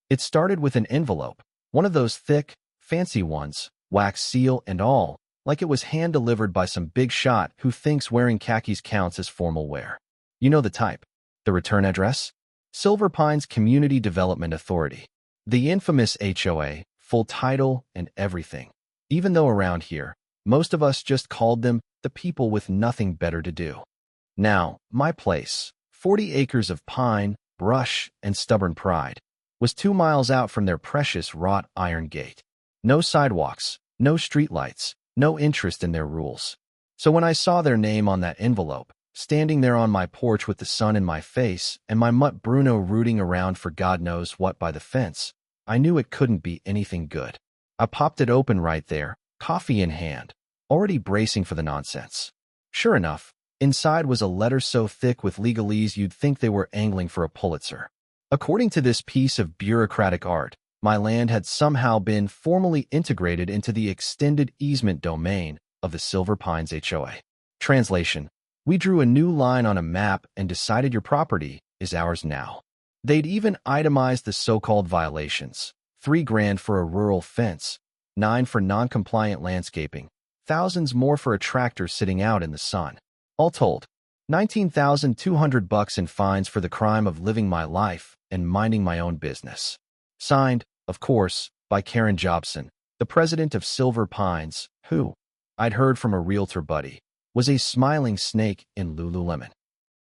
It started with an envelope, one of those thick, fancy ones, wax seal and all, like it was hand-delivered by some big shot who thinks wearing khakis counts as formal wear. You know the type. The return address? Silver Pines Community Development Authority. The infamous HOA, full title and everything. Even though around here, most of us just called them the people with nothing better to do. Now, my place, 40 acres of pine, brush, and stubborn pride, was 2 miles out from their precious wrought iron gate. No sidewalks, no streetlights, no interest in their rules. So when I saw their name on that envelope, standing there on my porch with the sun in my face and my mutt Bruno rooting around for God knows what by the fence, I knew it couldn't be anything good. I popped it open right there, coffee in hand, already bracing for the nonsense. Sure enough, inside was a letter so thick with legalese you'd think they were angling for a Pulitzer. According to this piece of bureaucratic art, my land had somehow been formally integrated into the extended easement domain of the Silver Pines HOA. Translation: we drew a new line on a map and decided your property is ours now. They'd even itemized the so-called violations: $3,000 for a rural fence, $9,000 for non-compliant landscaping, thousands more for a tractor sitting out in the sun. All told, $19,200 in fines for the crime of living my life and minding my own business. Signed, of course, by Karen Jobson, the president of Silver Pines, who, I'd heard from a realtor buddy, was a smiling snake in Lululemon.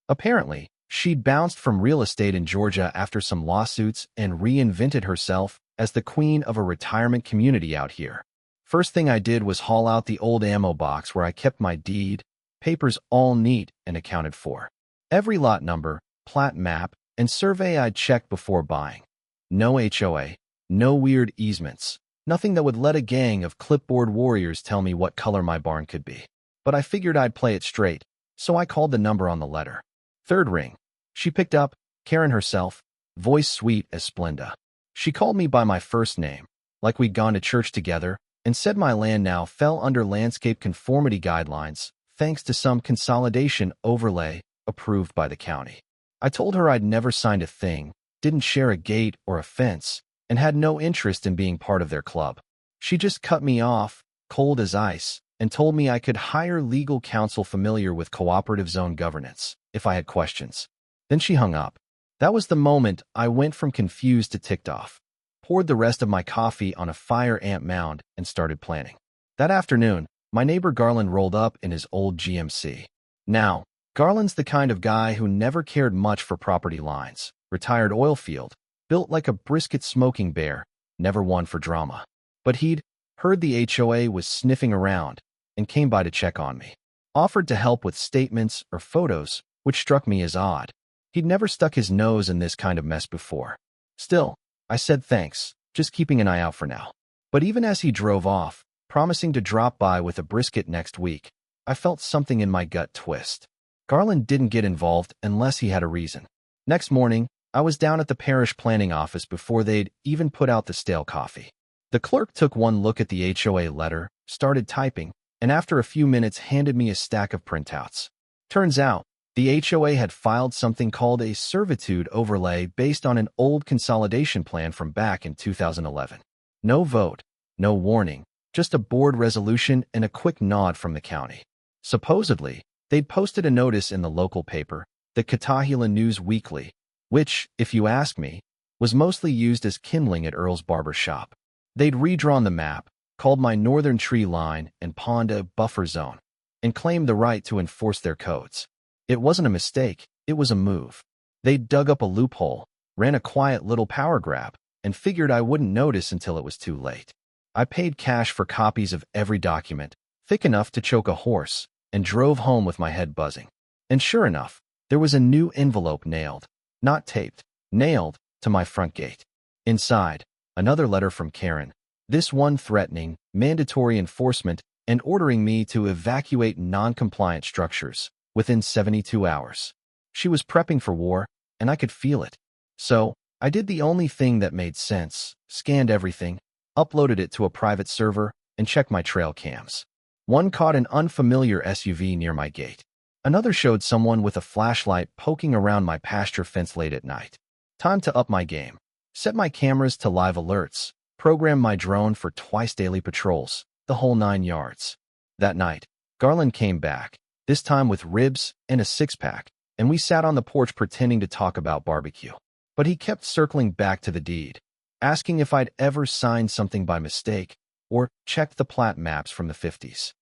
Apparently, she'd bounced from real estate in Georgia after some lawsuits and reinvented herself as the queen of a retirement community out here. First thing I did was haul out the old ammo box where I kept my deed, papers all neat and accounted for. Every lot number, plat map, and survey I'd checked before buying. No HOA, no weird easements, nothing that would let a gang of clipboard warriors tell me what color my barn could be. But I figured I'd play it straight, so I called the number on the letter. Third ring. She picked up, Karen herself, voice sweet as Splenda. She called me by my first name, like we'd gone to church together, and said my land now fell under landscape conformity guidelines, thanks to some consolidation overlay approved by the county. I told her I'd never signed a thing, didn't share a gate or a fence, and had no interest in being part of their club. She just cut me off, cold as ice, and told me I could hire legal counsel familiar with cooperative zone governance if I had questions. Then she hung up. That was the moment I went from confused to ticked off, poured the rest of my coffee on a fire ant mound, and started planning. That afternoon, my neighbor Garland rolled up in his old GMC. Now, Garland's the kind of guy who never cared much for property lines, retired oil field, built like a brisket smoking bear, never one for drama. But he'd heard the HOA was sniffing around and came by to check on me. Offered to help with statements or photos, which struck me as odd. He'd never stuck his nose in this kind of mess before. Still, I said thanks, just keeping an eye out for now. But even as he drove off, promising to drop by with a brisket next week, I felt something in my gut twist. Garland didn't get involved unless he had a reason. Next morning, I was down at the parish planning office before they'd even put out the stale coffee. The clerk took one look at the HOA letter, started typing, and after a few minutes handed me a stack of printouts. Turns out, the HOA had filed something called a servitude overlay based on an old consolidation plan from back in 2011. No vote, no warning, just a board resolution and a quick nod from the county. Supposedly, they'd posted a notice in the local paper, the Catahula News Weekly, which, if you ask me, was mostly used as kindling at Earl's barber shop. They'd redrawn the map, called my northern tree line and pond a buffer zone, and claimed the right to enforce their codes. It wasn't a mistake, it was a move. They'd dug up a loophole, ran a quiet little power grab, and figured I wouldn't notice until it was too late. I paid cash for copies of every document, thick enough to choke a horse, and drove home with my head buzzing. And sure enough, there was a new envelope nailed, not taped, nailed, to my front gate. Inside, another letter from Karen, this one threatening mandatory enforcement and ordering me to evacuate non-compliant structures within 72 hours. She was prepping for war, and I could feel it. So, I did the only thing that made sense, scanned everything, uploaded it to a private server, and checked my trail cams. One caught an unfamiliar SUV near my gate. Another showed someone with a flashlight poking around my pasture fence late at night. Time to up my game. set my cameras to live alerts, programmed my drone for twice daily patrols, the whole 9 yards. That night, Garland came back, this time with ribs and a six-pack, and we sat on the porch pretending to talk about barbecue. But he kept circling back to the deed, asking if I'd ever signed something by mistake or checked the plat maps from the 50s.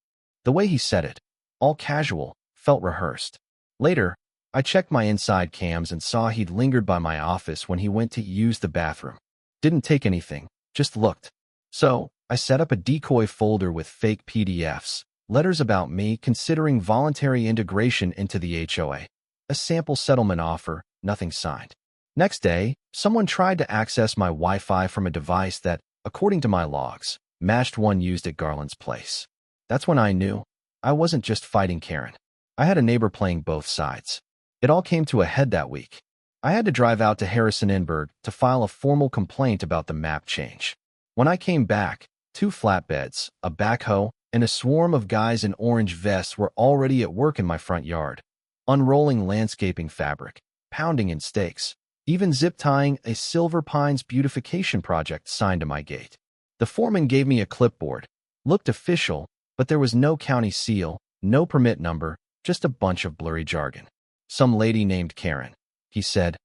The way he said it, all casual, felt rehearsed. Later, I checked my inside cams and saw he'd lingered by my office when he went to use the bathroom. Didn't take anything, just looked. So, I set up a decoy folder with fake PDFs, letters about me considering voluntary integration into the HOA. A sample settlement offer, nothing signed. Next day, someone tried to access my Wi-Fi from a device that, according to my logs, matched one used at Garland's place. That's when I knew I wasn't just fighting Karen. I had a neighbor playing both sides. It all came to a head that week. I had to drive out to Harrisonburg to file a formal complaint about the map change. When I came back, 2 flatbeds, a backhoe, and a swarm of guys in orange vests were already at work in my front yard, unrolling landscaping fabric, pounding in stakes, even zip-tying a Silver Pines beautification project sign to my gate. The foreman gave me a clipboard. Looked official, but there was no county seal, no permit number, just a bunch of blurry jargon. Some lady named Karen, he said,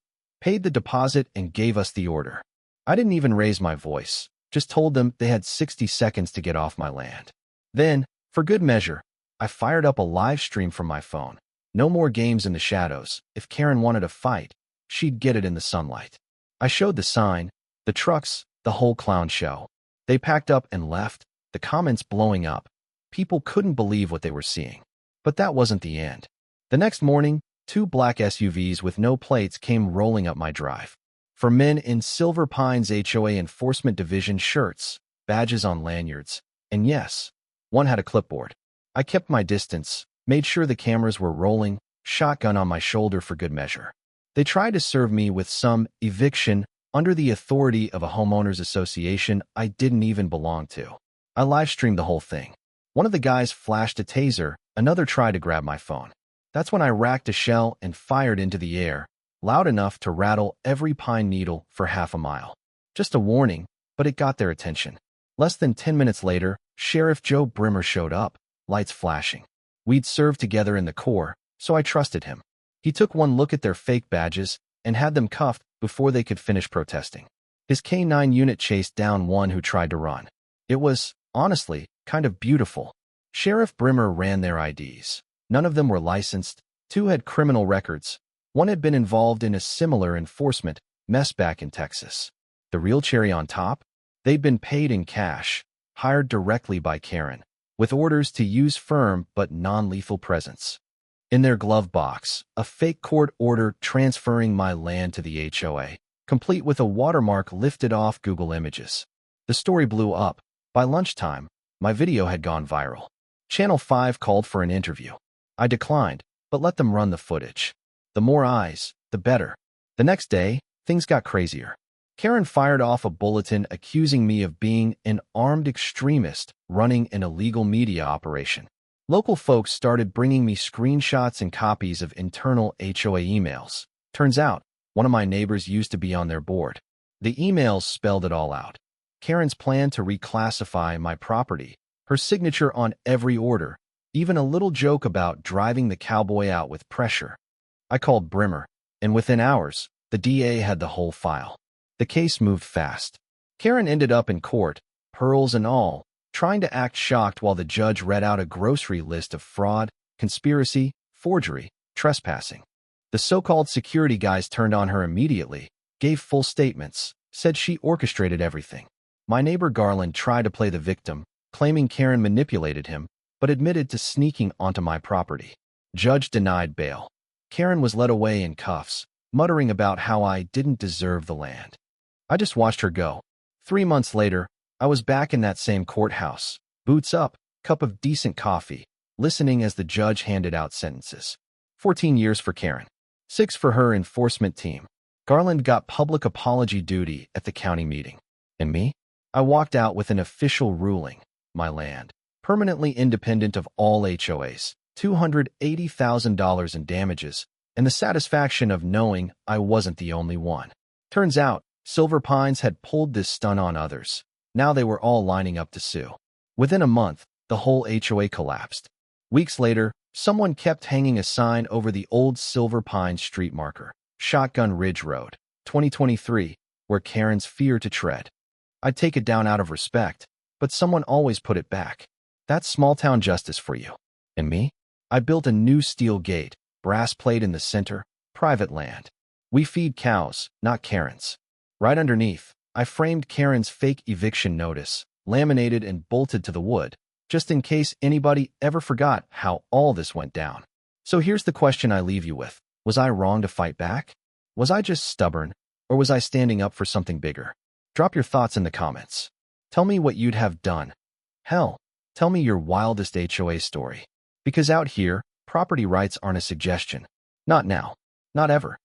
paid the deposit and gave us the order. I didn't even raise my voice, just told them they had 60 seconds to get off my land. Then, for good measure, I fired up a live stream from my phone. No more games in the shadows. If Karen wanted a fight, she'd get it in the sunlight. I showed the sign, the trucks, the whole clown show. They packed up and left, the comments blowing up. People couldn't believe what they were seeing. But that wasn't the end. The next morning, 2 black SUVs with no plates came rolling up my drive. For men in Silver Pines HOA Enforcement Division shirts, badges on lanyards, and yes, one had a clipboard. I kept my distance, made sure the cameras were rolling, shotgun on my shoulder for good measure. They tried to serve me with some eviction under the authority of a homeowners association I didn't even belong to. I live-streamed the whole thing. One of the guys flashed a taser, another tried to grab my phone. That's when I racked a shell and fired into the air, loud enough to rattle every pine needle for half a mile. Just a warning, but it got their attention. Less than 10 minutes later, Sheriff Joe Brimmer showed up, lights flashing. We'd served together in the Corps, so I trusted him. He took one look at their fake badges and had them cuffed before they could finish protesting. His K-9 unit chased down one who tried to run. It was, honestly, kind of beautiful. Sheriff Brimmer ran their IDs. None of them were licensed. 2 had criminal records. 1 had been involved in a similar enforcement mess back in Texas. The real cherry on top? They'd been paid in cash, hired directly by Karen, with orders to use firm but non-lethal presence. In their glove box, a fake court order transferring my land to the HOA, complete with a watermark lifted off Google Images. The story blew up. By lunchtime, my video had gone viral. Channel 5 called for an interview. I declined, but let them run the footage. The more eyes, the better. The next day, things got crazier. Karen fired off a bulletin accusing me of being an armed extremist running an illegal media operation. Local folks started bringing me screenshots and copies of internal HOA emails. Turns out, one of my neighbors used to be on their board. The emails spelled it all out. Karen's plan to reclassify my property, her signature on every order, even a little joke about driving the cowboy out with pressure. I called Brimmer, and within hours, the DA had the whole file. The case moved fast. Karen ended up in court, pearls and all, trying to act shocked while the judge read out a grocery list of fraud, conspiracy, forgery, trespassing. The so-called security guys turned on her immediately, gave full statements, said she orchestrated everything. My neighbor Garland tried to play the victim, claiming Karen manipulated him, but admitted to sneaking onto my property. Judge denied bail. Karen was led away in cuffs, muttering about how I didn't deserve the land. I just watched her go. 3 months later, I was back in that same courthouse, boots up, cup of decent coffee, listening as the judge handed out sentences. 14 years for Karen. 6 for her enforcement team. Garland got public apology duty at the county meeting. And me? I walked out with an official ruling. My land, permanently independent of all HOAs, $280,000 in damages, and the satisfaction of knowing I wasn't the only one. Turns out, Silver Pines had pulled this stunt on others. Now they were all lining up to sue. Within a month, the whole HOA collapsed. Weeks later, someone kept hanging a sign over the old Silver Pines street marker, Shotgun Ridge Road, 2023, where Karens fear to tread. I'd take it down out of respect, but someone always put it back. That's small-town justice for you. And me? I built a new steel gate, brass plate in the center, private land. We feed cows, not Karens. Right underneath, I framed Karen's fake eviction notice, laminated and bolted to the wood, just in case anybody ever forgot how all this went down. So here's the question I leave you with. Was I wrong to fight back? Was I just stubborn, or was I standing up for something bigger? Drop your thoughts in the comments. Tell me what you'd have done. Hell, tell me your wildest HOA story. Because out here, property rights aren't a suggestion. Not now. Not ever.